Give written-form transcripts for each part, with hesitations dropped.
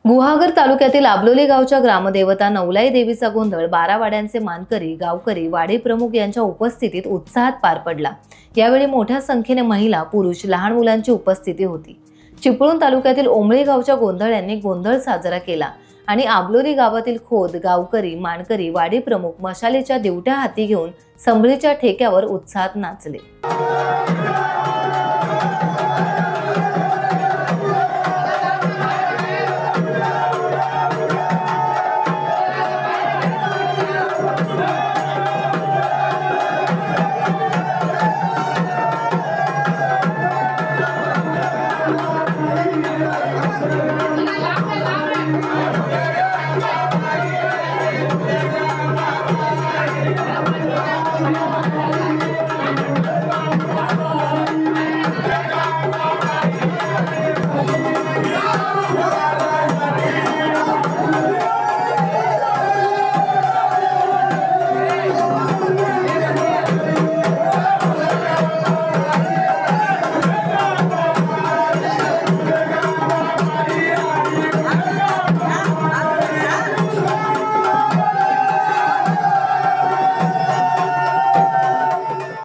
गुहागर तालुक्यातील आबलोली गावच्या ग्रामदेवता नवलाई देवीचा गोंधळ 12 वाड्यांचे मानकरी, गावकरी, वाडी प्रमुख यांच्या उपस्थितीत उत्साहात पार पडला। यावेळी मोठ्या संख्येने महिला, पुरुष, लहान मुलांची उपस्थिती होती। चिपळूण तालुक्यातील ओंबळी गावच्या गोंधळ्यांनी गोंधळ साजरा केला आणि आबलोली गावातील खोद, गावकरी, मानकरी, वाडी प्रमुख मशालीच्या दिवट्या हाती घेऊन संभळीच्या ठेक्यावर उत्साहात नाचले।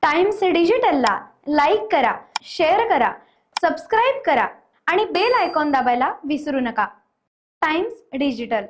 टाइम्स डिजिटलला लाईक करा, शेअर करा, सबस्क्राइब करा आणि बेल आयकॉन दाबायला विसरू नका। Times digital.